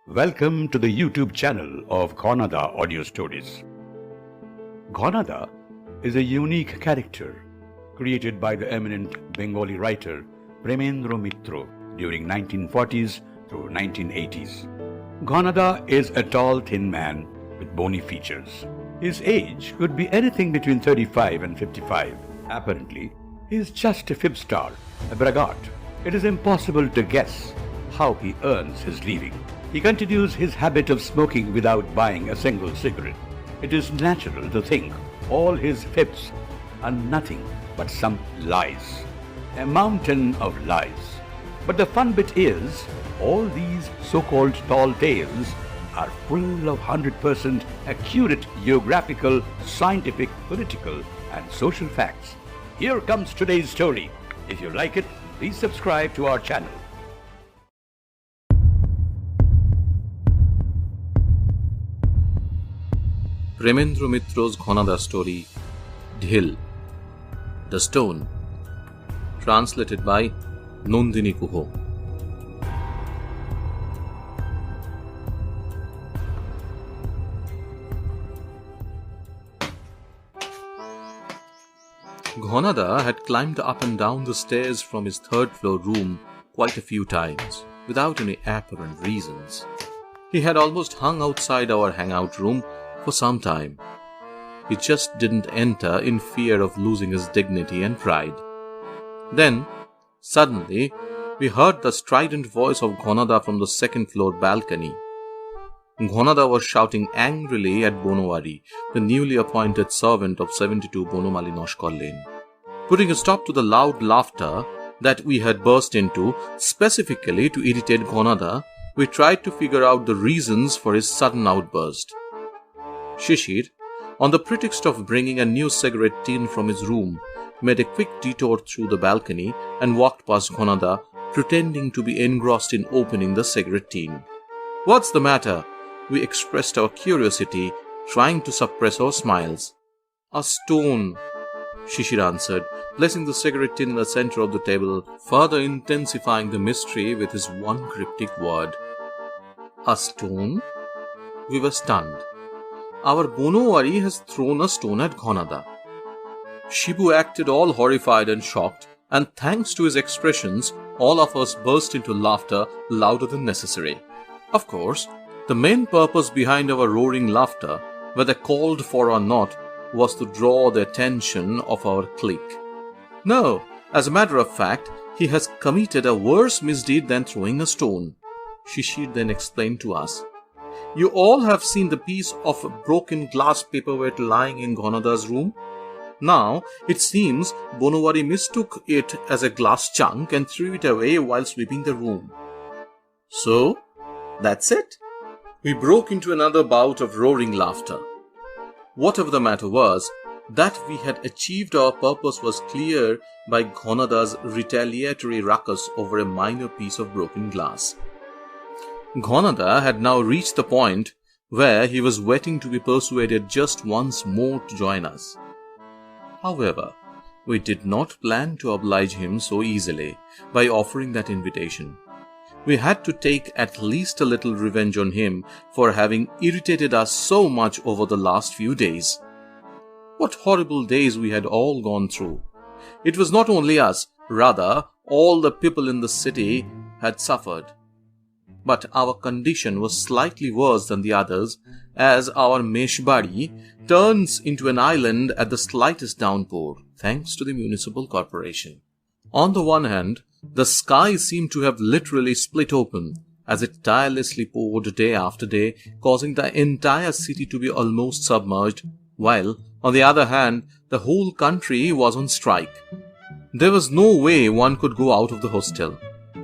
Welcome to the YouTube channel of Ghanada Audio Stories. Ghanada is a unique character created by the eminent Bengali writer Premendra Mitra during 1940s through 1980s. Ghanada is a tall, thin man with bony features. His age could be anything between 35 and 55. Apparently, he is just a fib star, a braggart. It is impossible to guess how he earns his living. He continues his habit of smoking without buying a single cigarette. It is natural to think all his fibs are nothing but some lies. A mountain of lies. But the fun bit is, all these so-called tall tales are full of 100% accurate geographical, scientific, political and social facts. Here comes today's story. If you like it, please subscribe to our channel. Premendra Mitra's Ghanada story, Dhil, the Stone, translated by Nandini Kuho. Ghanada had climbed up and down the stairs from his third-floor room quite a few times, without any apparent reasons. He had almost hung outside our hangout room for some time. He just didn't enter in fear of losing his dignity and pride. Then, suddenly, we heard the strident voice of Ghanada from the second-floor balcony. Ghanada was shouting angrily at Banamali, the newly appointed servant of 72 Banamali Naskar Lane. Putting a stop to the loud laughter that we had burst into, specifically to irritate Ghanada, we tried to figure out the reasons for his sudden outburst. Shishir, on the pretext of bringing a new cigarette tin from his room, made a quick detour through the balcony and walked past Ghanada, pretending to be engrossed in opening the cigarette tin. "What's the matter?" we expressed our curiosity, trying to suppress our smiles. "A stone," Shishir answered, placing the cigarette tin in the center of the table, further intensifying the mystery with his one cryptic word. "A stone?" We were stunned. Our Banamali has thrown a stone at Ghanada. Shibu acted all horrified and shocked, and thanks to his expressions, all of us burst into laughter louder than necessary. Of course, the main purpose behind our roaring laughter, whether called for or not, was to draw the attention of our clique. No, as a matter of fact, he has committed a worse misdeed than throwing a stone, Shishir then explained to us. "You all have seen the piece of broken glass paperweight lying in Ghanada's room? Now, it seems Banamali mistook it as a glass chunk and threw it away while sweeping the room. So, that's it." We broke into another bout of roaring laughter. Whatever the matter was, that we had achieved our purpose was clear by Ghanada's retaliatory ruckus over a minor piece of broken glass. Ghanada had now reached the point where he was waiting to be persuaded just once more to join us. However, we did not plan to oblige him so easily by offering that invitation. We had to take at least a little revenge on him for having irritated us so much over the last few days. What horrible days we had all gone through. It was not only us, rather, all the people in the city had suffered. But our condition was slightly worse than the others, as our mess-bari turns into an island at the slightest downpour, thanks to the municipal corporation. On the one hand, the sky seemed to have literally split open, as it tirelessly poured day after day, causing the entire city to be almost submerged, while, on the other hand, the whole country was on strike. There was no way one could go out of the hostel.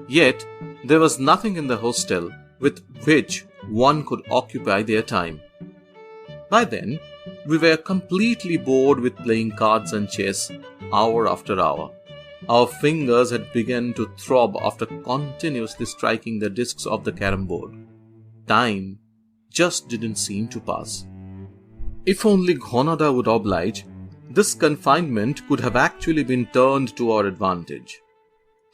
Yet, there was nothing in the hostel with which one could occupy their time. By then, we were completely bored with playing cards and chess hour after hour. Our fingers had begun to throb after continuously striking the discs of the carom board. Time just didn't seem to pass. If only Ghanada would oblige, this confinement could have actually been turned to our advantage.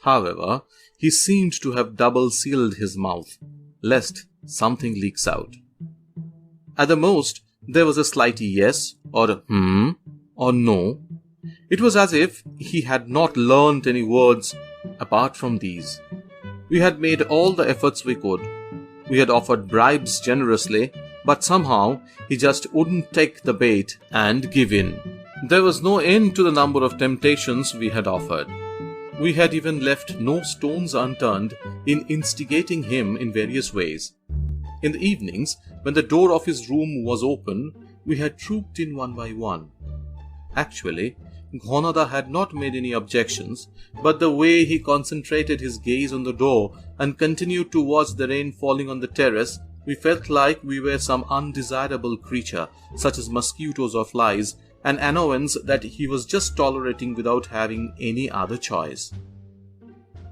However, he seemed to have double-sealed his mouth, lest something leaks out. At the most, there was a slight yes or or no. It was as if he had not learnt any words apart from these. We had made all the efforts we could. We had offered bribes generously, but somehow he just wouldn't take the bait and give in. There was no end to the number of temptations we had offered. We had even left no stones unturned in instigating him in various ways. In the evenings, when the door of his room was open, we had trooped in one by one. Actually, Ghanada had not made any objections, but the way he concentrated his gaze on the door and continued to watch the rain falling on the terrace, we felt like we were some undesirable creature, such as mosquitoes or flies, an annoyance that he was just tolerating without having any other choice.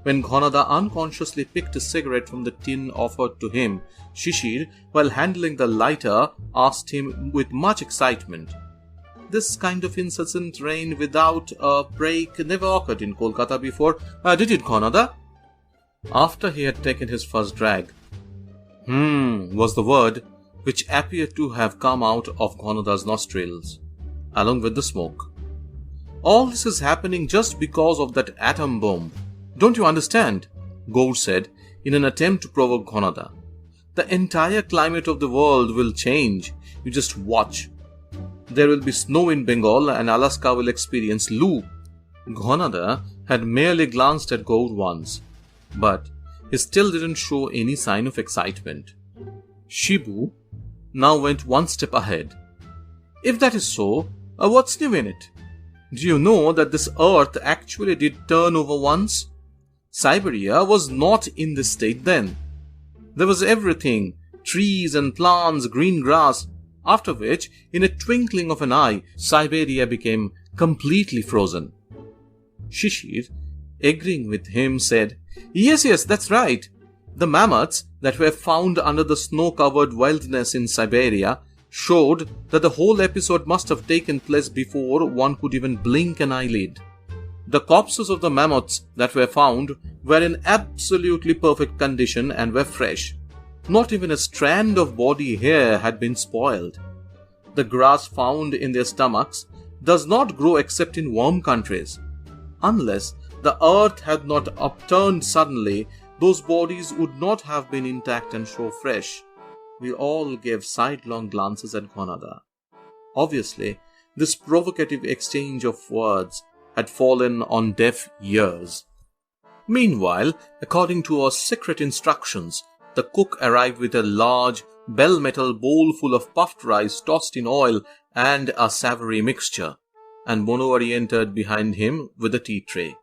When Ghanada unconsciously picked a cigarette from the tin offered to him, Shishir, while handling the lighter, asked him with much excitement, "This kind of incessant rain without a break never occurred in Kolkata before, did it, Ghanada?" After he had taken his first drag, was the word which appeared to have come out of Ghanada's nostrils, along with the smoke. "All this is happening just because of that atom bomb. Don't you understand?" Gaur said in an attempt to provoke Ghanada. "The entire climate of the world will change. You just watch. There will be snow in Bengal and Alaska will experience Loo." Ghanada had merely glanced at Gaur once, but he still didn't show any sign of excitement. Shibu now went one step ahead. "If that is so, what's new in it? Do you know that this earth actually did turn over once? Siberia was not in this state then. There was everything, trees and plants, green grass, after which, in a twinkling of an eye, Siberia became completely frozen." Shishir, agreeing with him, said, Yes, that's right. The mammoths that were found under the snow-covered wilderness in Siberia showed that the whole episode must have taken place before one could even blink an eyelid. The corpses of the mammoths that were found were in absolutely perfect condition and were fresh. Not even a strand of body hair had been spoiled. The grass found in their stomachs does not grow except in warm countries. Unless the earth had not upturned suddenly, those bodies would not have been intact and so fresh. We all gave sidelong glances at Ghanada. Obviously, this provocative exchange of words had fallen on deaf ears. Meanwhile, according to our secret instructions, the cook arrived with a large bell-metal bowl full of puffed rice tossed in oil and a savory mixture, and Monowari entered behind him with a tea tray.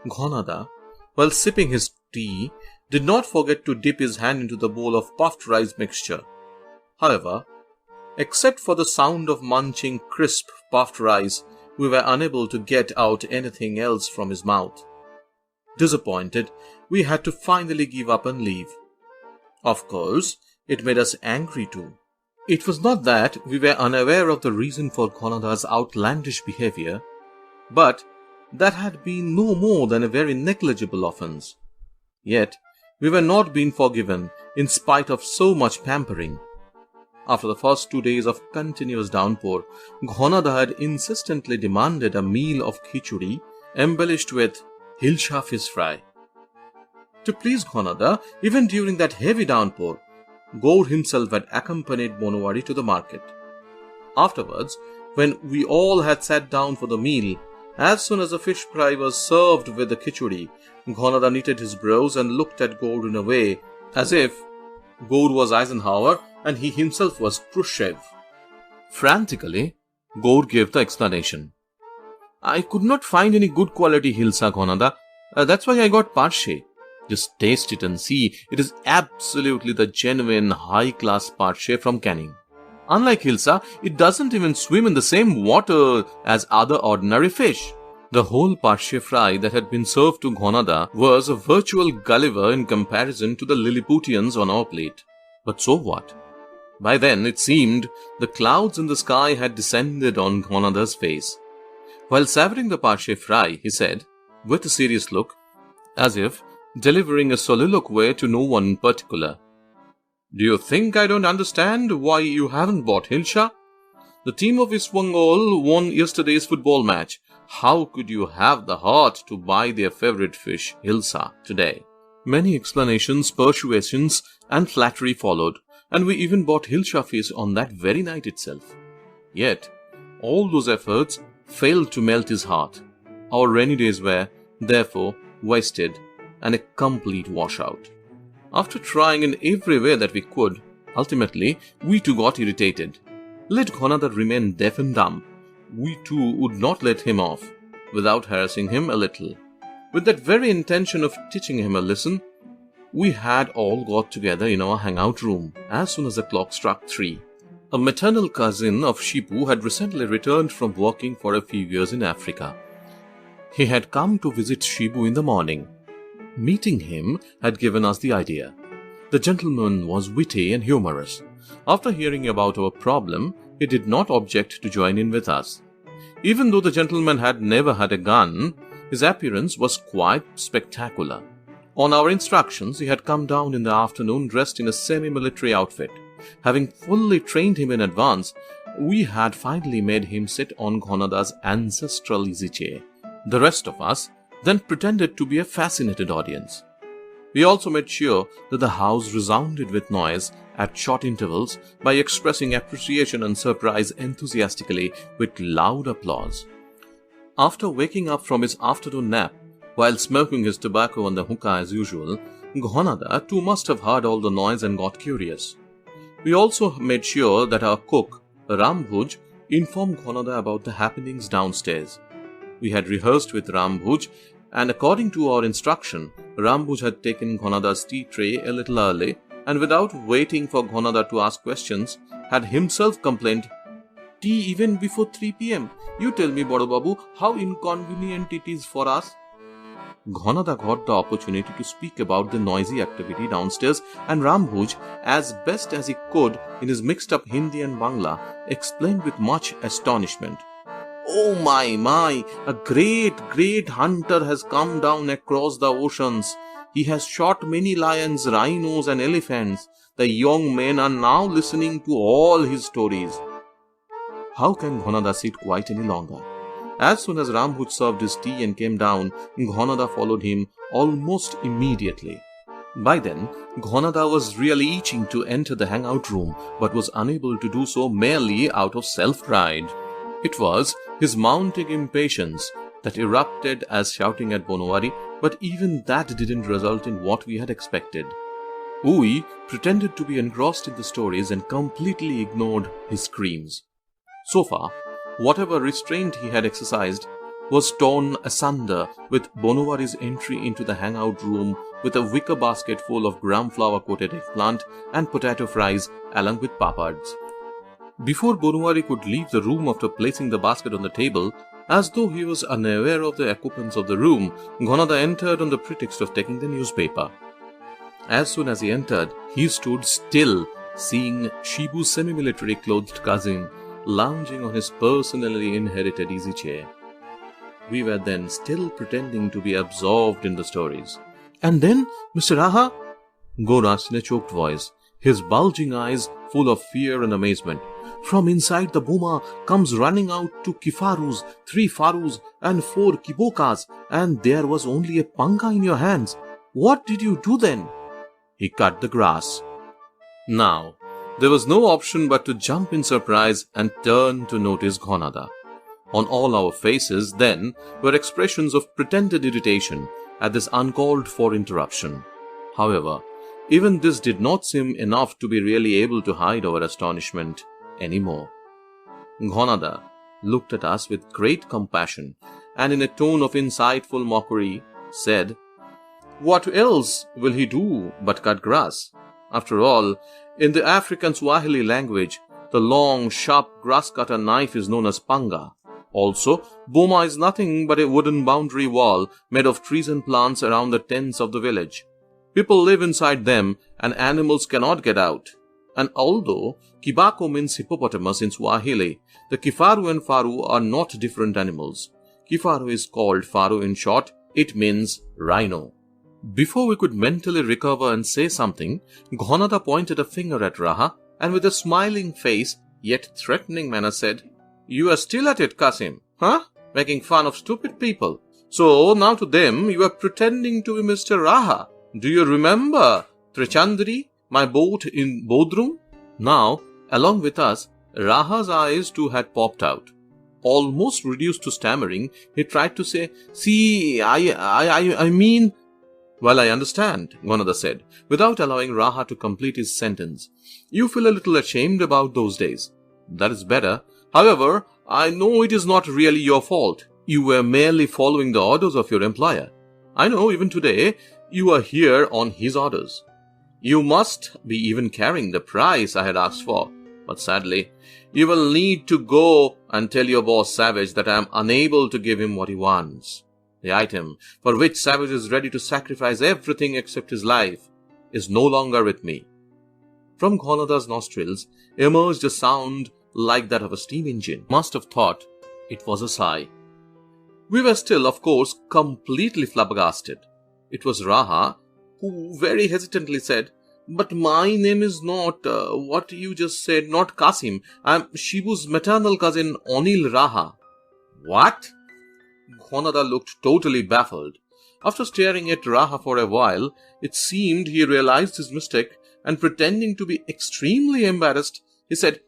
Ghanada, while sipping his tea, did not forget to dip his hand into the bowl of puffed rice mixture. However, except for the sound of munching crisp puffed rice, we were unable to get out anything else from his mouth. Disappointed, we had to finally give up and leave. Of course, it made us angry too. It was not that we were unaware of the reason for Ghanada's outlandish behavior, but that had been no more than a very negligible offense. Yet, we were not being forgiven in spite of so much pampering. After the first 2 days of continuous downpour, Ghanada had insistently demanded a meal of khichdi embellished with hilsha fish fry. To please Ghanada, even during that heavy downpour, Gaur himself had accompanied Monowari to the market. Afterwards, when we all had sat down for the meal, as soon as the fish fry was served with the khichdi, Ghanada knitted his brows and looked at Gaur in a way as if Gaur was Eisenhower and he himself was Khrushchev. Frantically, Gaur gave the explanation. "I could not find any good quality hilsa, Ghanada. That's why I got parshe. Just taste it and see. It is absolutely the genuine high-class parshe from Canning. Unlike hilsa, it doesn't even swim in the same water as other ordinary fish." The whole parshe fry that had been served to Ghanada was a virtual Gulliver in comparison to the Lilliputians on our plate. But so what? By then, it seemed, the clouds in the sky had descended on Ghanada's face. While savoring the parshe fry, he said, with a serious look, as if delivering a soliloquy to no one in particular, Do you think I don't understand why you haven't bought Hilsha? The team of East Bengal won yesterday's football match. How could you have the heart to buy their favorite fish, Hilsa, today? Many explanations, persuasions, and flattery followed, and we even bought Hilsha fish on that very night itself. Yet, all those efforts failed to melt his heart. Our rainy days were, therefore, wasted and a complete washout. After trying in every way that we could, ultimately, we too got irritated. Let Ghanada remain deaf and dumb. We too would not let him off, without harassing him a little. With that very intention of teaching him a lesson, we had all got together in our hangout room as soon as the clock struck 3. A maternal cousin of Shibu had recently returned from working for a few years in Africa. He had come to visit Shibu in the morning. Meeting him had given us the idea. The gentleman was witty and humorous. After hearing about our problem, he did not object to join in with us. Even though the gentleman had never had a gun, his appearance was quite spectacular. On our instructions, he had come down in the afternoon dressed in a semi-military outfit. Having fully trained him in advance, we had finally made him sit on Ghanada's ancestral easy chair. The rest of us then pretended to be a fascinated audience. We also made sure that the house resounded with noise at short intervals by expressing appreciation and surprise enthusiastically with loud applause. After waking up from his afternoon nap, while smoking his tobacco on the hookah as usual, Ghanada too must have heard all the noise and got curious. We also made sure that our cook, Rambhuj, informed Ghanada about the happenings downstairs. We had rehearsed with Rambhuj, and according to our instruction, Rambhuj had taken Ghanada's tea tray a little early, and without waiting for Ghanada to ask questions, had himself complained, "Tea even before 3 p.m. You tell me, Bado Babu, how inconvenient it is for us." Ghanada got the opportunity to speak about the noisy activity downstairs, and Rambhuj, as best as he could in his mixed-up Hindi and Bangla, explained with much astonishment. "Oh my, a great hunter has come down across the oceans. He has shot many lions, rhinos and elephants. The young men are now listening to all his stories." How can Ghanada sit quiet any longer? As soon as Rambhuj served his tea and came down, Ghanada followed him almost immediately. By then, Ghanada was really itching to enter the hangout room, but was unable to do so merely out of self-pride. It was his mounting impatience that erupted as shouting at Banamali, but even that didn't result in what we had expected. We pretended to be engrossed in the stories and completely ignored his screams. So far, whatever restraint he had exercised was torn asunder with Banamali's entry into the hangout room with a wicker basket full of gram flour-coated eggplant and potato fries along with papads. Before Banamali could leave the room after placing the basket on the table, as though he was unaware of the occupants of the room, Ghanada entered on the pretext of taking the newspaper. As soon as he entered, he stood still, seeing Shibu's semi-military clothed cousin lounging on his personally inherited easy chair. We were then still pretending to be absorbed in the stories. "And then, Mr. Aha?" Go asked in a choked voice, his bulging eyes full of fear and amazement. "From inside the boma comes running out 2 kifarus, 3 farus, and 4 kibokas, and there was only a panga in your hands. What did you do then?" He cut the grass. Now, there was no option but to jump in surprise and turn to notice Ghanada. On all our faces, then, were expressions of pretended irritation at this uncalled for interruption. However, even this did not seem enough to be really able to hide our astonishment anymore. Ghanada looked at us with great compassion and in a tone of insightful mockery said, "What else will he do but cut grass? After all, in the African Swahili language, the long, sharp grass-cutter knife is known as panga. Also, boma is nothing but a wooden boundary wall made of trees and plants around the tents of the village. People live inside them and animals cannot get out. And although kibako means hippopotamus in Swahili, the kifaru and faru are not different animals. Kifaru is called faru in short. It means rhino. Before we could mentally recover and say something, Ghanada pointed a finger at Raha and with a smiling face yet threatening manner said, "You are still at it, Kasim, huh? Making fun of stupid people. So now to them you are pretending to be Mr. Raha. Do you remember Trichandri, my boat in Bodrum?" Now, along with us, Raha's eyes too had popped out. Almost reduced to stammering, he tried to say, "See, I mean..." "Well, I understand," Ghanada said, without allowing Raha to complete his sentence. "You feel a little ashamed about those days. That is better. However, I know it is not really your fault. You were merely following the orders of your employer. I know even today you are here on his orders. You must be even carrying the price I had asked for. But sadly, you will need to go and tell your boss Savage that I am unable to give him what he wants. The item for which Savage is ready to sacrifice everything except his life is no longer with me." From Ghanada's nostrils emerged a sound like that of a steam engine. Must have thought it was a sigh. We were still, of course, completely flabbergasted. It was Raha who very hesitantly said, "But my name is not what you just said, not Kasim. I am Shibu's maternal cousin Anil Raha." "What?" Ghanada looked totally baffled. After staring at Raha for a while, it seemed he realized his mistake, and pretending to be extremely embarrassed, he said,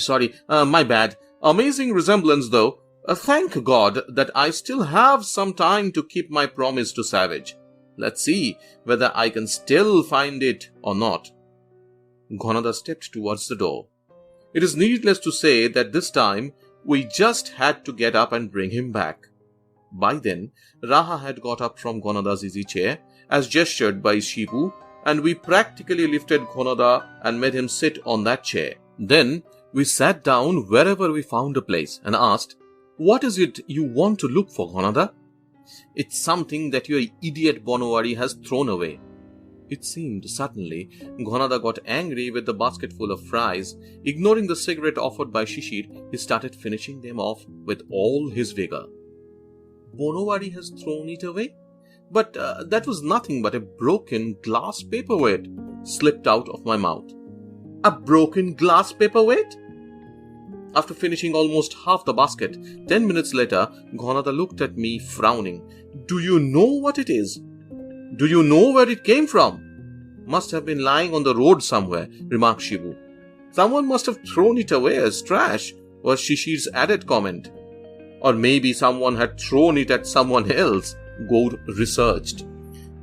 Sorry, my bad. Amazing resemblance though. Thank God that I still have some time to keep my promise to Savage. Let's see whether I can still find it or not." Ghanada stepped towards the door. It is needless to say that this time we just had to get up and bring him back. By then, Raha had got up from Ghanada's easy chair, as gestured by Shibu, and we practically lifted Ghanada and made him sit on that chair. Then we sat down wherever we found a place and asked, "What is it you want to look for, Ghanada?" "It's something that your idiot Banamali has thrown away." It seemed suddenly Ghanada got angry with the basketful of fries. Ignoring the cigarette offered by Shishir, he started finishing them off with all his vigor. "Banamali has thrown it away? But that was nothing but a broken glass paperweight," slipped out of my mouth. "A broken glass paperweight?" After finishing almost half the basket, 10 minutes later, Ghanada looked at me frowning. "Do you know what it is? Do you know where it came from?" "Must have been lying on the road somewhere," remarked Shibu. "Someone must have thrown it away as trash," was Shishir's added comment. "Or maybe someone had thrown it at someone else," Gaur researched.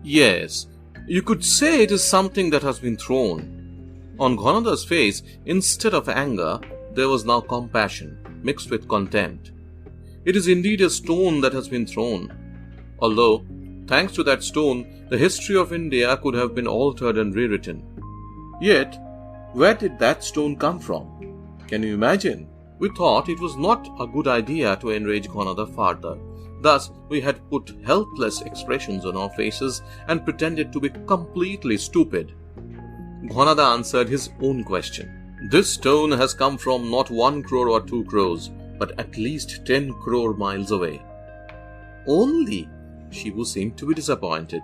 "Yes, you could say it is something that has been thrown." On Ghanada's face, instead of anger, there was now compassion, mixed with contempt. "It is indeed a stone that has been thrown. Although, thanks to that stone, the history of India could have been altered and rewritten. Yet, where did that stone come from? Can you imagine?" We thought it was not a good idea to enrage Ghanada further. Thus, we had put helpless expressions on our faces and pretended to be completely stupid. Ghanada answered his own question. "This stone has come from not 1 crore or 2 crores, but at least 10 crore miles away." "Only?" Shibu seemed to be disappointed.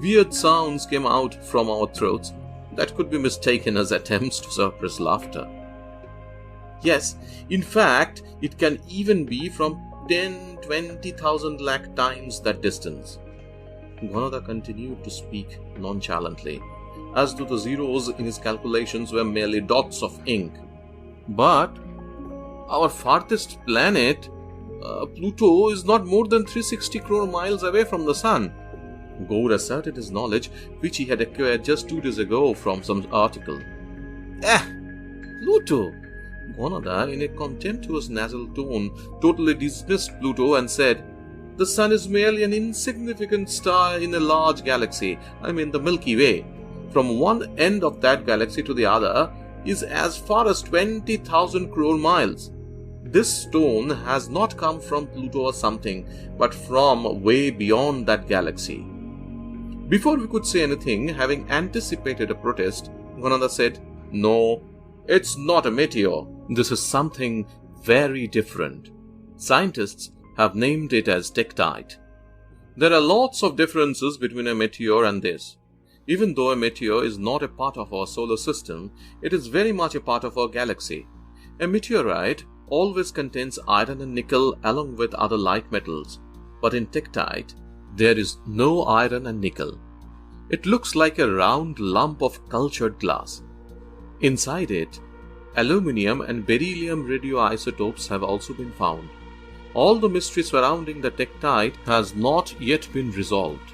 Weird sounds came out from our throats that could be mistaken as attempts to suppress laughter. "Yes, in fact, it can even be from 10-20,000 lakh times that distance." Ghanada continued to speak nonchalantly, as though the zeros in his calculations were merely dots of ink. "But our farthest planet, Pluto, is not more than 360 crore miles away from the Sun." Gaur asserted his knowledge, which he had acquired just 2 days ago from some article. Pluto! Ghanada, in a contemptuous nasal tone, totally dismissed Pluto and said, "The Sun is merely an insignificant star in a large galaxy, the Milky Way. From one end of that galaxy to the other is as far as 20,000 crore miles. This stone has not come from Pluto or something, but from way beyond that galaxy." Before we could say anything, having anticipated a protest, Ghanada said, "No, it's not a meteor. This is something very different. Scientists have named it as tektite. There are lots of differences between a meteor and this. Even though a meteor is not a part of our solar system, it is very much a part of our galaxy. A meteorite always contains iron and nickel along with other light metals, but in tektite, there is no iron and nickel. It looks like a round lump of cultured glass. Inside it, aluminium and beryllium radioisotopes have also been found. All the mystery surrounding the tektite has not yet been resolved.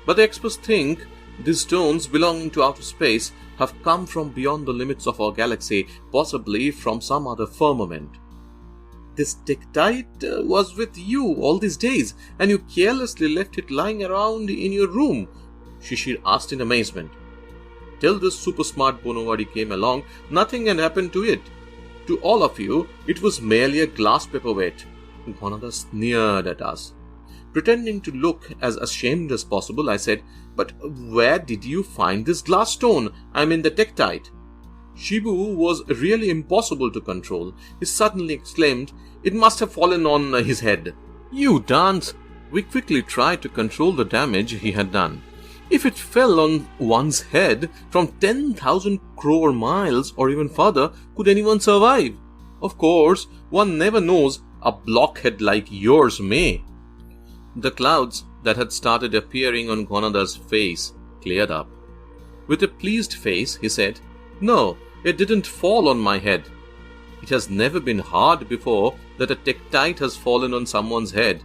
But the experts think these stones belonging to outer space have come from beyond the limits of our galaxy, possibly from some other firmament. This tektite was with you all these days, and you carelessly left it lying around in your room, Shishir asked in amazement. Till this super smart Banamali came along, nothing had happened to it. To all of you, it was merely a glass paperweight. Ghanada sneered at us. Pretending to look as ashamed as possible, I said, "But where did you find this glass stone? I mean the tektite." Shibu was really impossible to control. He suddenly exclaimed, "It must have fallen on his head." "You dunce!" We quickly tried to control the damage he had done. If it fell on one's head from 10,000 crore miles or even further, could anyone survive? Of course, one never knows. A blockhead like yours may. The clouds that had started appearing on Ghanada's face cleared up. With a pleased face, he said, "No, it didn't fall on my head. It has never been hard before that a tektite has fallen on someone's head.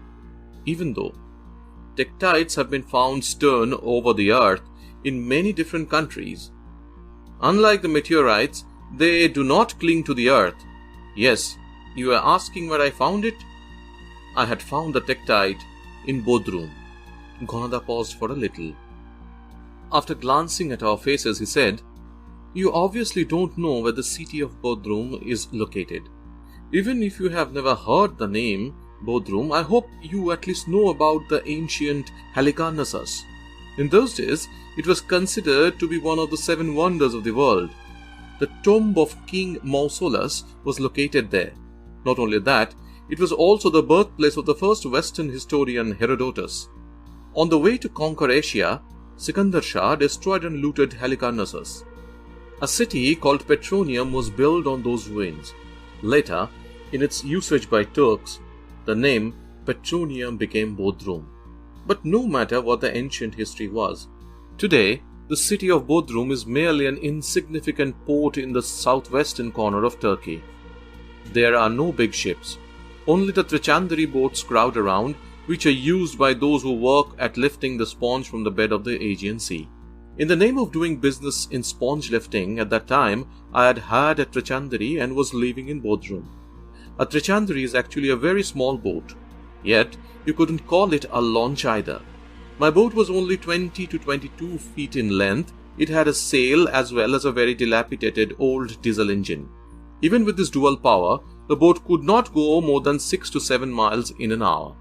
Even though tektites have been found strewn over the earth in many different countries. Unlike the meteorites, they do not cling to the earth. Yes, you are asking where I found it? I had found the tektite in Bodrum." Ghanada paused for a little. After glancing at our faces, he said, "You obviously don't know where the city of Bodrum is located. Even if you have never heard the name Bodrum, I hope you at least know about the ancient Halicarnassus. In those days, it was considered to be one of the 7 wonders of the world. The tomb of King Mausolus was located there. Not only that, it was also the birthplace of the first Western historian Herodotus. On the way to conquer Asia, Sikandar Shah destroyed and looted Halicarnassus. A city called Petronium was built on those ruins. Later, in its usage by Turks, the name Petronium became Bodrum. But no matter what the ancient history was, today the city of Bodrum is merely an insignificant port in the southwestern corner of Turkey. There are no big ships. Only the Trichandari boats crowd around, which are used by those who work at lifting the sponge from the bed of the Aegean Sea. In the name of doing business in sponge lifting, at that time, I had hired a Trichandari and was living in Bodrum. A Trichandari is actually a very small boat. Yet, you couldn't call it a launch either. My boat was only 20 to 22 feet in length. It had a sail as well as a very dilapidated old diesel engine. Even with this dual power, the boat could not go more than 6 to 7 miles in an hour.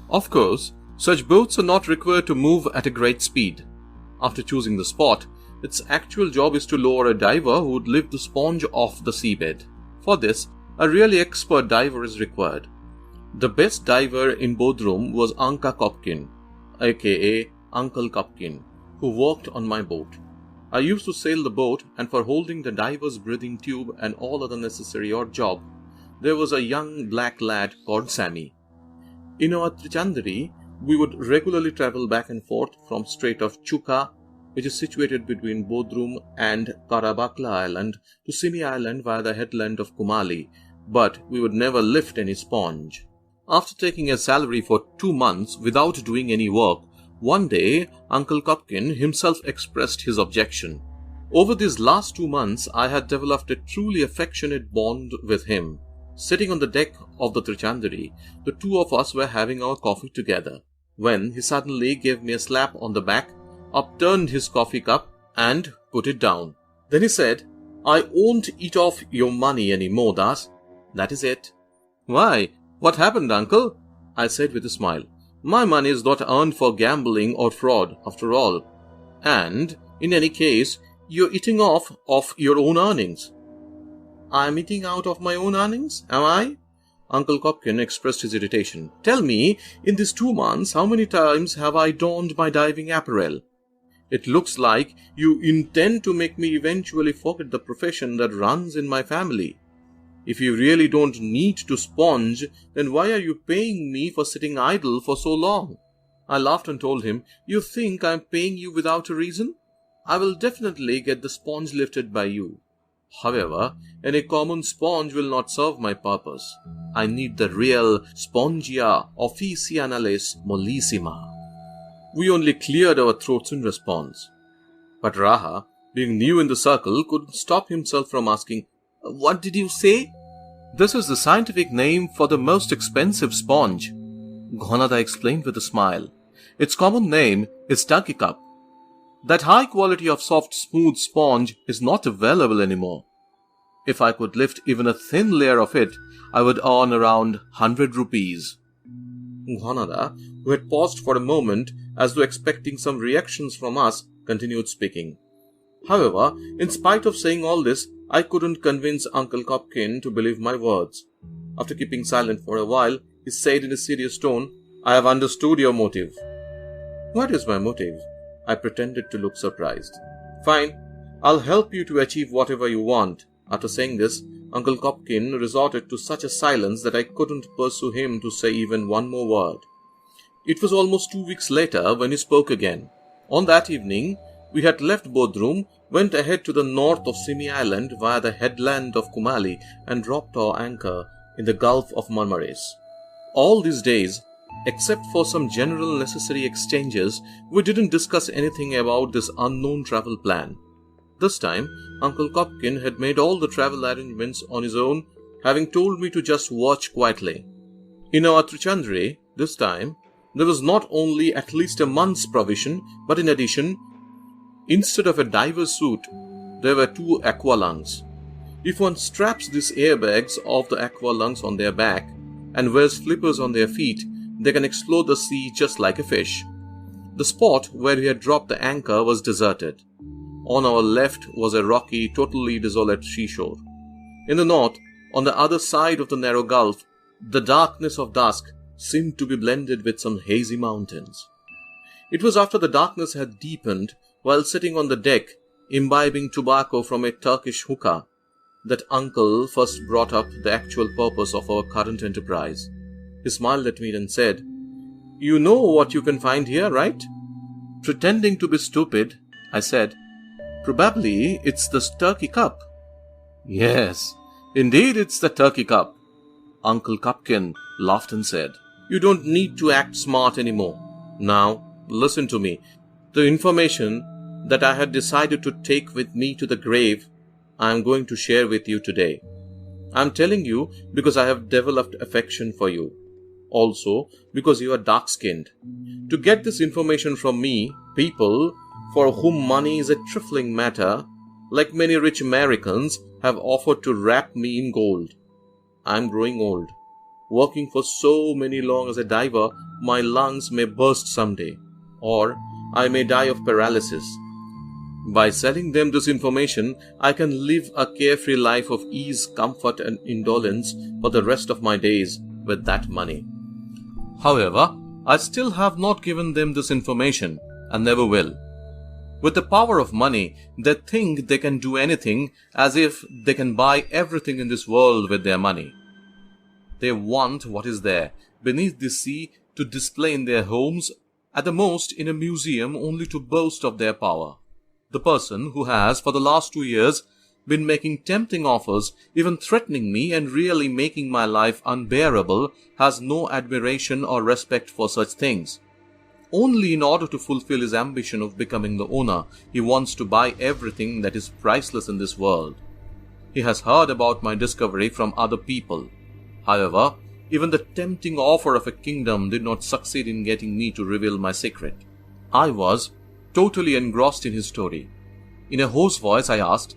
Of course, such boats are not required to move at a great speed. After choosing the spot, its actual job is to lower a diver who would lift the sponge off the seabed. For this, a really expert diver is required. The best diver in Bodrum was Anka Kopkin, aka Uncle Kopkin, who worked on my boat. I used to sail the boat, and for holding the diver's breathing tube and all other necessary odd job, there was a young black lad called Sammy. In our Trichandari, we would regularly travel back and forth from Strait of Chuka, which is situated between Bodrum and Karabakla Island, to Simi Island via the headland of Kumali, but we would never lift any sponge. After taking a salary for 2 months without doing any work, one day Uncle Kopkin himself expressed his objection. Over these last 2 months, I had developed a truly affectionate bond with him. Sitting on the deck of the Trichandari, the two of us were having our coffee together, when he suddenly gave me a slap on the back, upturned his coffee cup, and put it down. Then he said, "I won't eat off your money any more, Das. That is it." "Why? What happened, uncle?" I said with a smile. "My money is not earned for gambling or fraud, after all. And, in any case, you're eating off of your own earnings." "I'm eating out of my own earnings, am I?" Uncle Copkin expressed his irritation. Tell me, in these 2 months, how many times have I donned my diving apparel? It looks like you intend to make me eventually forget the profession that runs in my family. If you really don't need to sponge, then why are you paying me for sitting idle for so long? I laughed and told him, You think I'm paying you without a reason? I will definitely get the sponge lifted by you. However, any common sponge will not serve my purpose. I need the real Spongia officinalis mollissima. We only cleared our throats in response. But Raha, being new in the circle, couldn't stop himself from asking, What did you say? This is the scientific name for the most expensive sponge, Ghanada explained with a smile. Its common name is turkey cup. That high quality of soft, smooth sponge is not available anymore. If I could lift even a thin layer of it, I would earn around 100 rupees. Ghanada, who had paused for a moment as though expecting some reactions from us, continued speaking. However, in spite of saying all this, I couldn't convince Uncle Copkin to believe my words. After keeping silent for a while, he said in a serious tone, I have understood your motive. What is my motive? I pretended to look surprised. Fine, I'll help you to achieve whatever you want. After saying this, Uncle Copkin resorted to such a silence that I couldn't pursue him to say even one more word. It was almost 2 weeks later when he spoke again. On that evening, we had left Bodrum, went ahead to the north of Simi Island via the headland of Kumali and dropped our anchor in the Gulf of Marmaris. All these days, except for some general necessary exchanges, we didn't discuss anything about this unknown travel plan. This time, Uncle Copkin had made all the travel arrangements on his own, having told me to just watch quietly. In our Trichandre, this time, there was not only at least a month's provision, but in addition, instead of a diver's suit, there were 2 aqualungs. If one straps these airbags of the aqualungs on their back and wears flippers on their feet, they can explore the sea just like a fish. The spot where we had dropped the anchor was deserted. On our left was a rocky, totally desolate seashore. In the north, on the other side of the narrow gulf, the darkness of dusk seemed to be blended with some hazy mountains. It was after the darkness had deepened, while sitting on the deck, imbibing tobacco from a Turkish hookah, that Uncle first brought up the actual purpose of our current enterprise. He smiled at me and said, You know what you can find here, right? Pretending to be stupid, I said, Probably it's the turkey cup. Yes, indeed it's the turkey cup. Uncle Copkin laughed and said, You don't need to act smart anymore. Now, listen to me. The information that I had decided to take with me to the grave, I am going to share with you today. I am telling you because I have developed affection for you. Also, because you are dark-skinned. To get this information from me, people for whom money is a trifling matter, like many rich Americans, have offered to wrap me in gold. I am growing old. Working for so many long as a diver, my lungs may burst someday, or I may die of paralysis. By selling them this information, I can live a carefree life of ease, comfort, and indolence for the rest of my days with that money. However, I still have not given them this information, and never will. With the power of money, they think they can do anything, as if they can buy everything in this world with their money. They want what is there, beneath the sea, to display in their homes, at the most in a museum, only to boast of their power. The person who has, for the last 2 years, been making tempting offers, even threatening me and really making my life unbearable, has no admiration or respect for such things. Only in order to fulfill his ambition of becoming the owner, he wants to buy everything that is priceless in this world. He has heard about my discovery from other people. However, even the tempting offer of a kingdom did not succeed in getting me to reveal my secret. I was totally engrossed in his story. In a hoarse voice, I asked,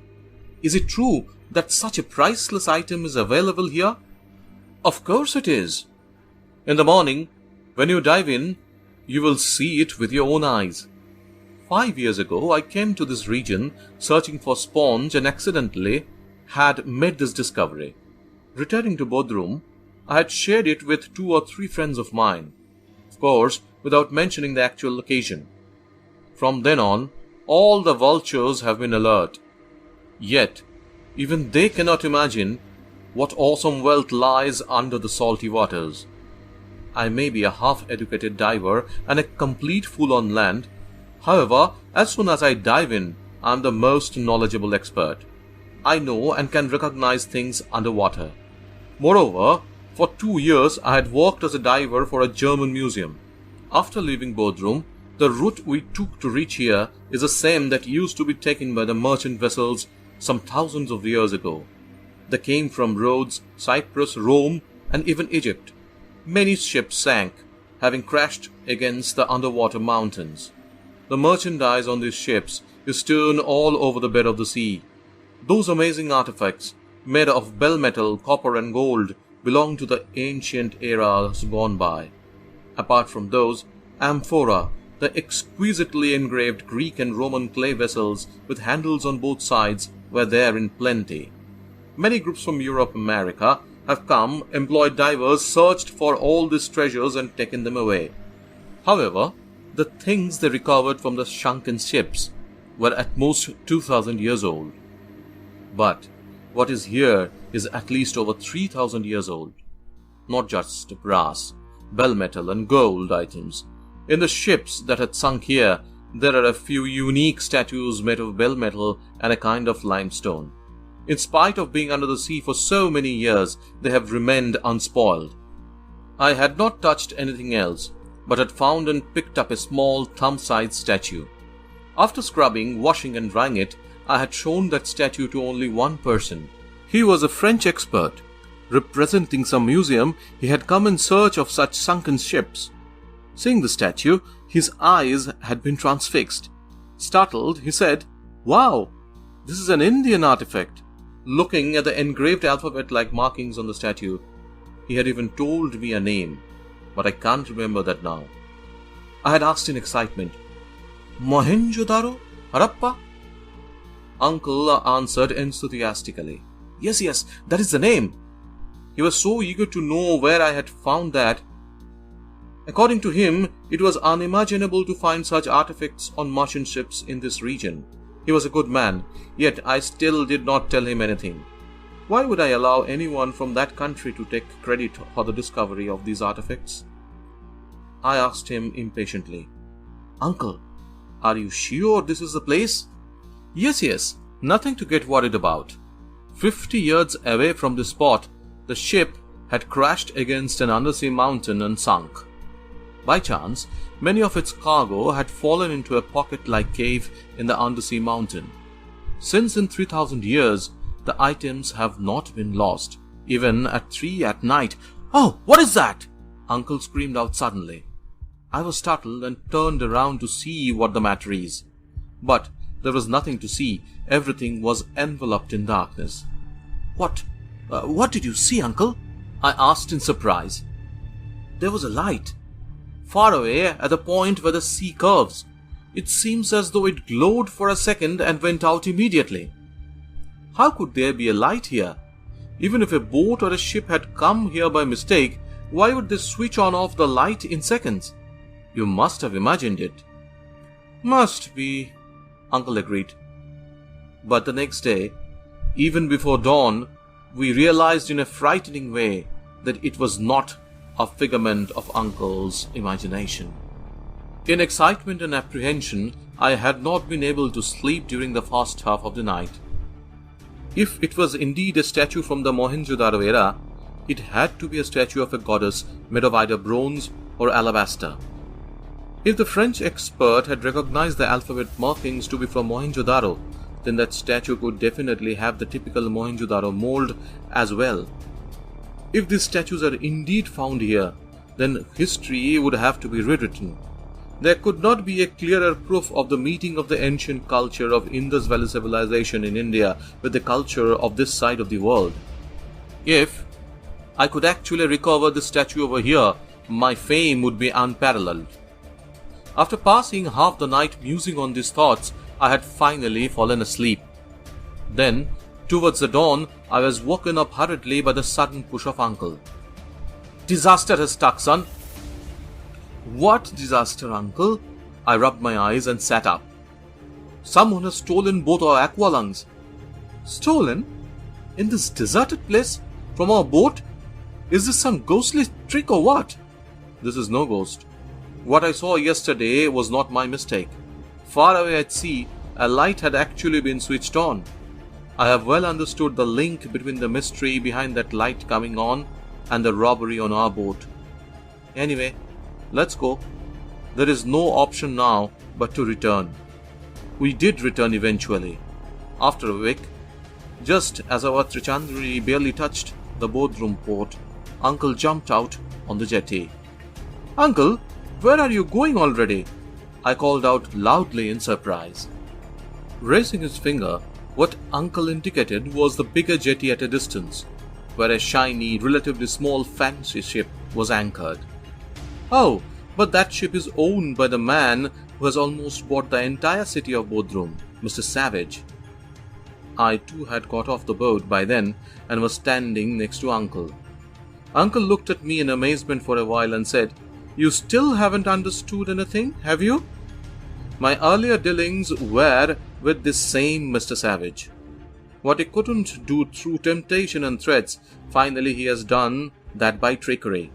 Is it true that such a priceless item is available here? Of course it is. In the morning, when you dive in, you will see it with your own eyes. 5 years ago, I came to this region searching for sponge and accidentally had made this discovery. Returning to Bodrum, I had shared it with 2 or 3 friends of mine, of course, without mentioning the actual location. From then on, all the vultures have been alert. Yet, even they cannot imagine what awesome wealth lies under the salty waters. I may be a half-educated diver and a complete fool on land. However, as soon as I dive in, I am the most knowledgeable expert. I know and can recognize things underwater. Moreover, for 2 years I had worked as a diver for a German museum. After leaving boardroom, the route we took to reach here is the same that used to be taken by the merchant vessels some thousands of years ago. They came from Rhodes, Cyprus, Rome, and even Egypt. Many ships sank, having crashed against the underwater mountains. The merchandise on these ships is strewn all over the bed of the sea. Those amazing artifacts, made of bell metal, copper, and gold, belong to the ancient eras gone by. Apart from those, amphora, the exquisitely engraved Greek and Roman clay vessels with handles on both sides, were there in plenty. Many groups from Europe and America have come, employed divers, searched for all these treasures and taken them away. However, the things they recovered from the sunken ships were at most 2,000 years old. But what is here is at least over 3,000 years old. Not just brass, bell metal, and gold items. In the ships that had sunk here, there are a few unique statues made of bell metal and a kind of limestone. In spite of being under the sea for so many years, they have remained unspoiled. I had not touched anything else, but had found and picked up a small thumb-sized statue. After scrubbing, washing, and drying it, I had shown that statue to only one person. He was a French expert. Representing some museum, he had come in search of such sunken ships. Seeing the statue, his eyes had been transfixed. Startled, he said, "Wow, this is an Indian artifact." Looking at the engraved alphabet-like markings on the statue, he had even told me a name, but I can't remember that now. I had asked in excitement, "Mohenjo-daro? Harappa?" Uncle answered enthusiastically, Yes, that is the name." He was so eager to know where I had found that. According to him, it was unimaginable to find such artifacts on merchant ships in this region. He was a good man, yet I still did not tell him anything. Why would I allow anyone from that country to take credit for the discovery of these artifacts? I asked him impatiently, "Uncle, are you sure this is the place?" Yes, nothing to get worried about. 50 yards away from the spot, the ship had crashed against an undersea mountain and sunk. By chance, many of its cargo had fallen into a pocket-like cave in the undersea mountain. Since in 3,000 years, the items have not been lost, even at 3 at night. "Oh, what is that?" Uncle screamed out suddenly. I was startled and turned around to see what the matter is. But there was nothing to see. Everything was enveloped in darkness. What did you see, Uncle?" I asked in surprise. There was a light, far away at the point where the sea curves. It seems as though it glowed for a second and went out immediately. How could there be a light here? Even if a boat or a ship had come here by mistake, why would they switch on off the light in seconds? You must have imagined it. Must be, Uncle agreed. But the next day, even before dawn, we realized in a frightening way that it was not a figment of Uncle's imagination. In excitement and apprehension, I had not been able to sleep during the first half of the night. If it was indeed a statue from the Mohenjo-daro era, it had to be a statue of a goddess made of either bronze or alabaster. If the French expert had recognized the alphabet markings to be from Mohenjo-daro, then that statue could definitely have the typical Mohenjo-daro mold as well. If these statues are indeed found here, then history would have to be rewritten. There could not be a clearer proof of the meeting of the ancient culture of Indus Valley civilization in India with the culture of this side of the world. If I could actually recover this statue over here, my fame would be unparalleled. After passing half the night musing on these thoughts, I had finally fallen asleep. Then, towards the dawn, I was woken up hurriedly by the sudden push of Uncle. Disaster has struck, son. What disaster, uncle? I rubbed my eyes and sat up. Someone has stolen both our aqua lungs. Stolen? In this deserted place? From our boat? Is this some ghostly trick or what? This is no ghost. What I saw yesterday was not my mistake. Far away at sea, a light had actually been switched on. I have well understood the link between the mystery behind that light coming on and the robbery on our boat. Anyway, let's go. There is no option now but to return. We did return eventually. After a week, just as our Trichandri barely touched the boardroom port, Uncle jumped out on the jetty. Uncle, where are you going already? I called out loudly in surprise. Raising his finger, what Uncle indicated was the bigger jetty at a distance, where a shiny, relatively small fancy ship was anchored. Oh, but that ship is owned by the man who has almost bought the entire city of Bodrum, Mr. Savage. I too had got off the boat by then and was standing next to Uncle. Uncle looked at me in amazement for a while and said, "You still haven't understood anything, have you?" My earlier dealings were with this same Mr. Savage. What he couldn't do through temptation and threats, finally he has done that by trickery.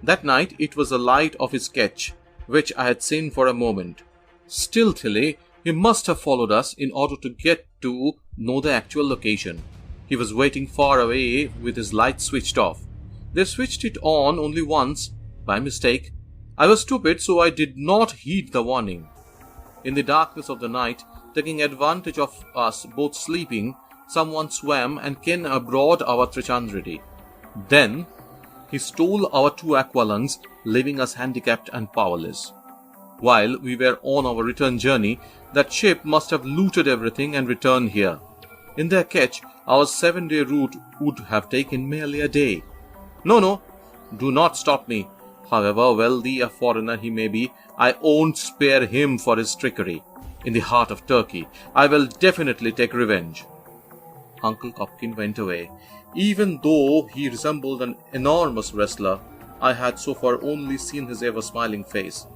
That night it was the light of his sketch, which I had seen for a moment. Stealthily, he must have followed us in order to get to know the actual location. He was waiting far away with his light switched off. They switched it on only once, by mistake. I was stupid, so I did not heed the warning. In the darkness of the night, taking advantage of us both sleeping, someone swam and came aboard our Trichandri. Then he stole our 2 aqua lungs, leaving us handicapped and powerless. While we were on our return journey, that ship must have looted everything and returned here. In their catch, our 7-day route would have taken merely a day. No, do not stop me. However wealthy a foreigner he may be, I won't spare him for his trickery. In the heart of Turkey, I will definitely take revenge. Uncle Kopkin went away. Even though he resembled an enormous wrestler, I had so far only seen his ever-smiling face.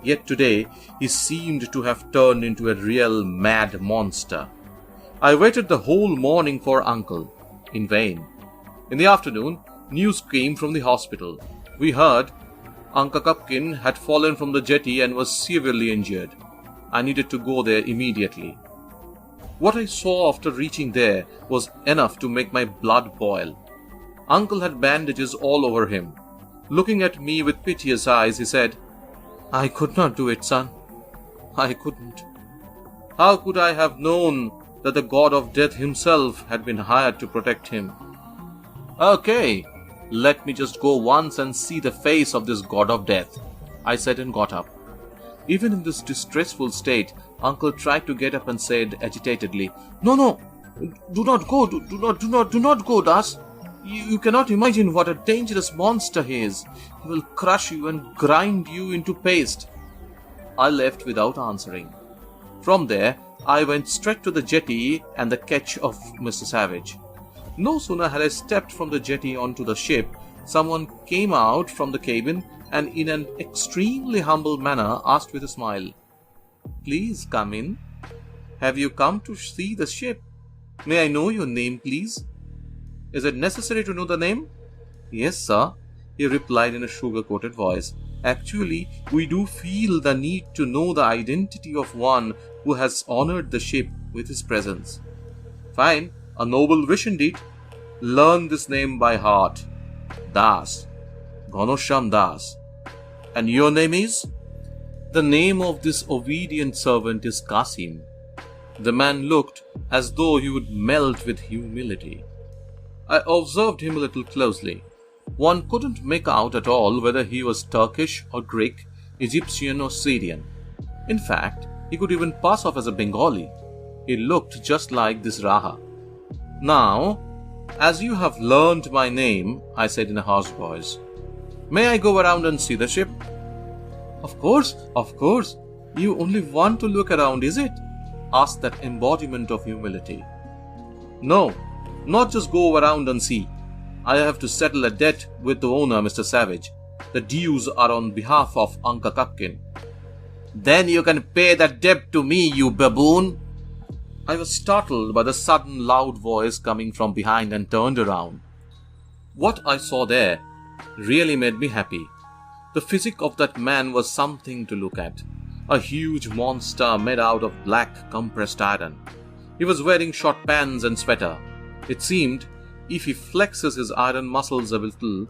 Yet today, he seemed to have turned into a real mad monster. I waited the whole morning for Uncle. In vain. In the afternoon, news came from the hospital. We heard Uncle Kopkin had fallen from the jetty and was severely injured. I needed to go there immediately. What I saw after reaching there was enough to make my blood boil. Uncle had bandages all over him. Looking at me with piteous eyes, he said, "I could not do it, son. I couldn't. How could I have known that the god of death himself had been hired to protect him? Okay, let me just go once and see the face of this god of death," I said and got up. Even in this distressful state, Uncle tried to get up and said agitatedly, No, do not go, do not go, Das. You cannot imagine what a dangerous monster he is. He will crush you and grind you into paste. I left without answering. From there, I went straight to the jetty and the ketch of Mr. Savage. No sooner had I stepped from the jetty onto the ship, someone came out from the cabin and in an extremely humble manner asked with a smile, "Please come in. Have you come to see the ship? May I know your name, please?" "Is it necessary to know the name?" "Yes, sir," he replied in a sugar-coated voice. "Actually, we do feel the need to know the identity of one who has honored the ship with his presence." "Fine, a noble wish indeed. Learn this name by heart. Das. Ghanasham Das. And your name is?" "The name of this obedient servant is Qasim." The man looked as though he would melt with humility. I observed him a little closely. One couldn't make out at all whether he was Turkish or Greek, Egyptian or Syrian. In fact, he could even pass off as a Bengali. He looked just like this Raha. "Now, as you have learned my name," I said in a harsh voice, "may I go around and see the ship?" Of course. You only want to look around, is it?" asked that embodiment of humility. "No, not just go around and see. I have to settle a debt with the owner, Mr. Savage. The dues are on behalf of Uncle Cupkin." "Then you can pay that debt to me, you baboon." I was startled by the sudden loud voice coming from behind and turned around. What I saw there really made me happy. The physique of that man was something to look at. A huge monster made out of black compressed iron. He was wearing short pants and sweater. It seemed if he flexes his iron muscles a little,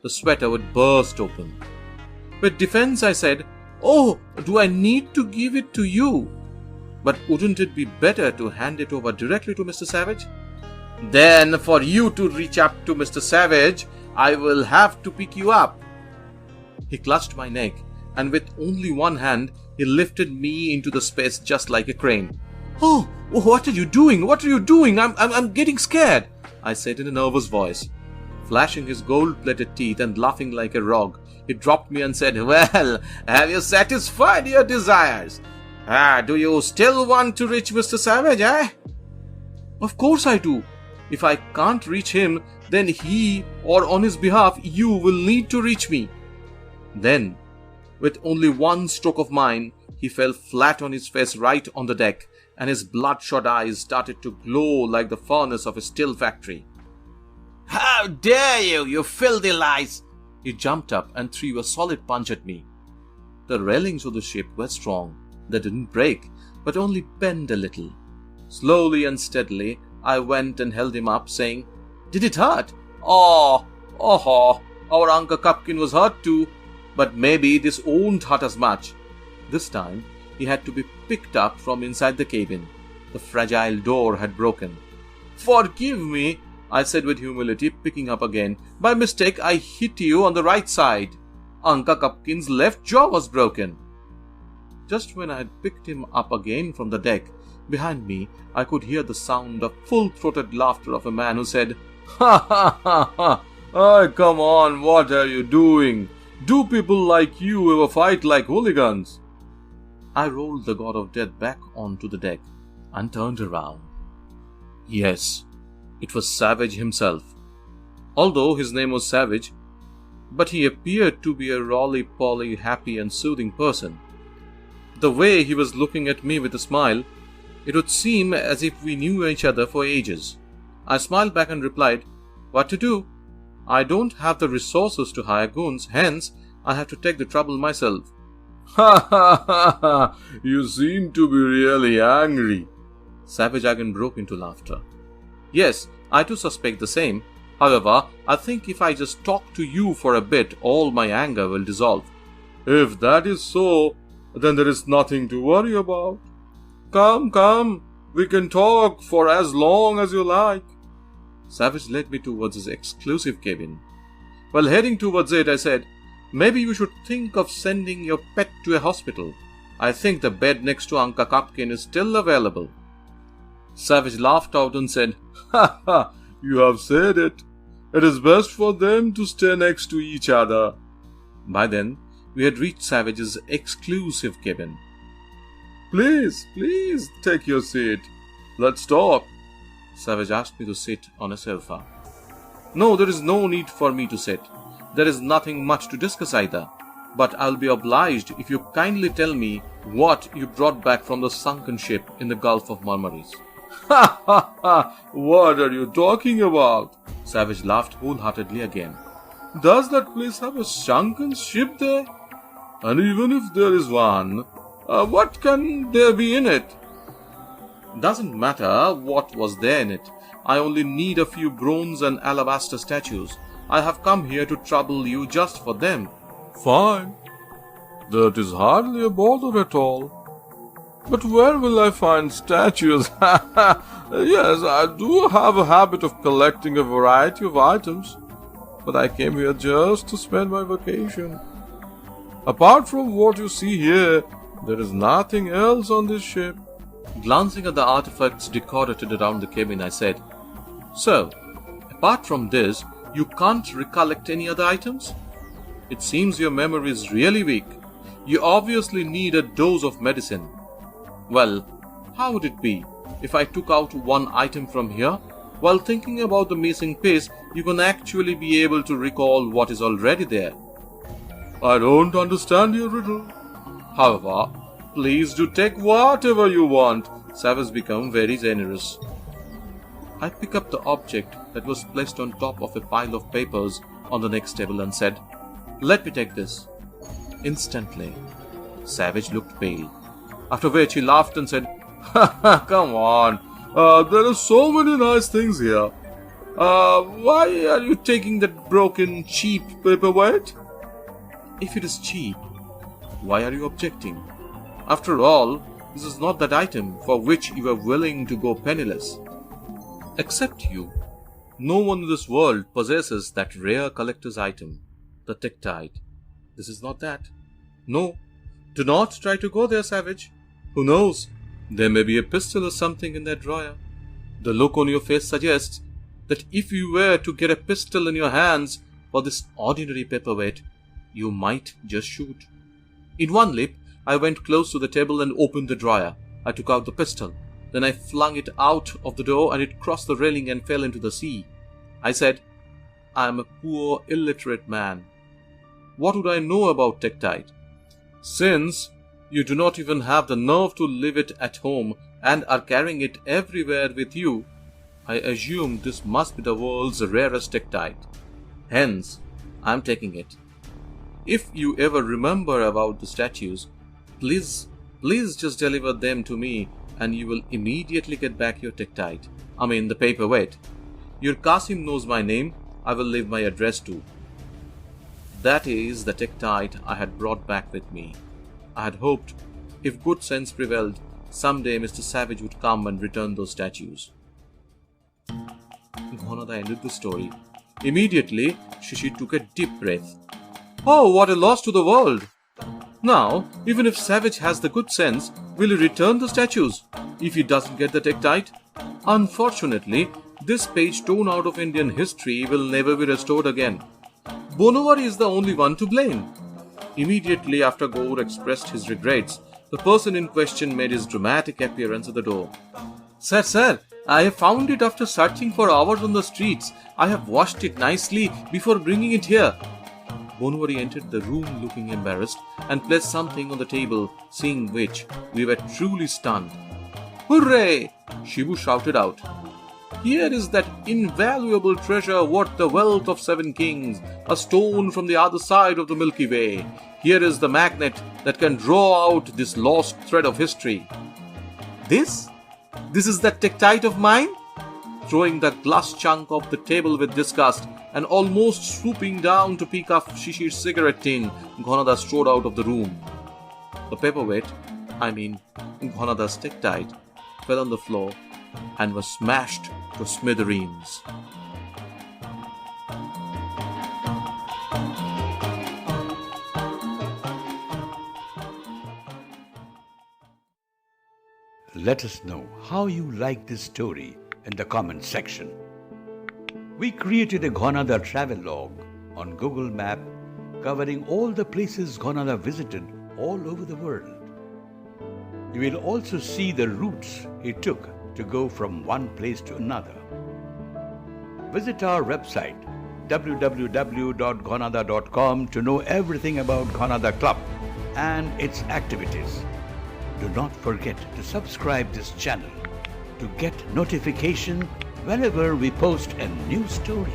the sweater would burst open. With defense, I said, "Oh, do I need to give it to you? But wouldn't it be better to hand it over directly to Mr. Savage?" "Then for you to reach up to Mr. Savage, I will have to pick you up." He clutched my neck, and with only one hand, he lifted me into the space just like a crane. "Oh, what are you doing? What are you doing? I'm getting scared," I said in a nervous voice. Flashing his gold-plated teeth and laughing like a rogue, he dropped me and said, "Well, have you satisfied your desires? Do you still want to reach Mr. Savage, eh?" "Of course I do. If I can't reach him, then he, or on his behalf, you will need to reach me." Then, with only one stroke of mine, he fell flat on his face right on the deck, and his bloodshot eyes started to glow like the furnace of a steel factory. "How dare you, you filthy lice!" He jumped up and threw a solid punch at me. The railings of the ship were strong. They didn't break, but only bend a little. Slowly and steadily, I went and held him up, saying, "Did it hurt?" Oh, our Uncle Cupkin was hurt too, but maybe this won't hurt as much." This time, he had to be picked up from inside the cabin. The fragile door had broken. "Forgive me," I said with humility, picking up again. "By mistake, I hit you on the right side. Uncle Cupkin's left jaw was broken." Just when I had picked him up again from the deck, behind me I could hear the sound of full-throated laughter of a man who said, "Ha ha ha ha! Oh, come on, what are you doing? Do people like you ever fight like hooligans?" I rolled the god of death back onto the deck and turned around. Yes, it was Savage himself. Although his name was Savage, but he appeared to be a roly-poly, happy and soothing person. The way he was looking at me with a smile, it would seem as if we knew each other for ages. I smiled back and replied, "What to do? I don't have the resources to hire goons, hence I have to take the trouble myself." "Ha ha ha ha! You seem to be really angry." Savage again broke into laughter. "Yes, I too suspect the same. However, I think if I just talk to you for a bit, all my anger will dissolve." "If that is so, then there is nothing to worry about. Come, we can talk for as long as you like." Savage led me towards his exclusive cabin. While heading towards it, I said, "Maybe you should think of sending your pet to a hospital. I think the bed next to Uncle Cupkin is still available." Savage laughed out and said, "Ha ha, you have said it. It is best for them to stay next to each other." By then, we had reached Savage's exclusive cabin. Please, take your seat. Let's talk." Savage asked me to sit on a sofa. "No, there is no need for me to sit. There is nothing much to discuss either. But I'll be obliged if you kindly tell me what you brought back from the sunken ship in the Gulf of Marmaris." "Ha ha ha! What are you talking about?" Savage laughed wholeheartedly again. "Does that place have a sunken ship there? And even if there is one, what can there be in it?" "Doesn't matter what was there in it. I only need a few bronze and alabaster statues. I have come here to trouble you just for them." "Fine. That is hardly a bother at all. But where will I find statues?" "Yes, I do have a habit of collecting a variety of items, but I came here just to spend my vacation. Apart from what you see here, there is nothing else on this ship." Glancing at the artifacts decorated around the cabin, I said, "So, apart from this, you can't recollect any other items? It seems your memory is really weak. You obviously need a dose of medicine. Well, how would it be if I took out one item from here While thinking about the missing piece, you can actually be able to recall what is already there. I don't understand your riddle. However, please do take whatever you want. Savage became very generous. I picked up the object that was placed on top of a pile of papers on the next table and said, "Let me take this." Instantly, Savage looked pale. After which he laughed and said, "Come on, there are so many nice things here. Why are you taking that broken, cheap paperweight?" "If it is cheap, why are you objecting? After all, this is not that item for which you are willing to go penniless. Except you, no one in this world possesses that rare collector's item, the tektite. This is not that. No, do not try to go there, Savage. Who knows? There may be a pistol or something in that drawer. The look on your face suggests that if you were to get a pistol in your hands for this ordinary paperweight, you might just shoot." In one leap, I went close to the table and opened the drawer. I took out the pistol. Then I flung it out of the door and it crossed the railing and fell into the sea. I said, "I am a poor, illiterate man. What would I know about tektite? Since you do not even have the nerve to leave it at home and are carrying it everywhere with you, I assume this must be the world's rarest tektite. Hence, I am taking it. If you ever remember about the statues, please just deliver them to me and you will immediately get back your tektite. I mean the paperweight. Your Qasim knows my name. I will leave my address too." That is the tektite I had brought back with me. I had hoped, if good sense prevailed, someday Mr. Savage would come and return those statues. Ghanada ended the story. Immediately, Shishi took a deep breath. "Oh, what a loss to the world! Now, even if Savage has the good sense, will he return the statues if he doesn't get the tektite? Unfortunately, this page torn out of Indian history will never be restored again. Banamali is the only one to blame." Immediately after Gaur expressed his regrets, the person in question made his dramatic appearance at the door. Sir, I have found it after searching for hours on the streets. I have washed it nicely before bringing it here." Banamali entered the room looking embarrassed and placed something on the table, seeing which we were truly stunned. "Hooray!" Shibu shouted out. "Here is that invaluable treasure worth the wealth of 7 kings, a stone from the other side of the Milky Way. Here is the magnet that can draw out this lost thread of history." This is that tektite of mine?" Throwing the glass chunk off the table with disgust and almost swooping down to pick up Shishi's cigarette tin, Ghanada strode out of the room. The paperweight, Ghanada's tektite, fell on the floor and was smashed to smithereens. Let us know how you like this story in the comment section. We created a Ghanada travelogue on Google Map covering all the places Ghanada visited all over the world. You will also see the routes he took to go from one place to another. Visit our website www.ghanada.com to know everything about Ghanada Club and its activities. Do not forget to subscribe this channel to get notification whenever we post a new story.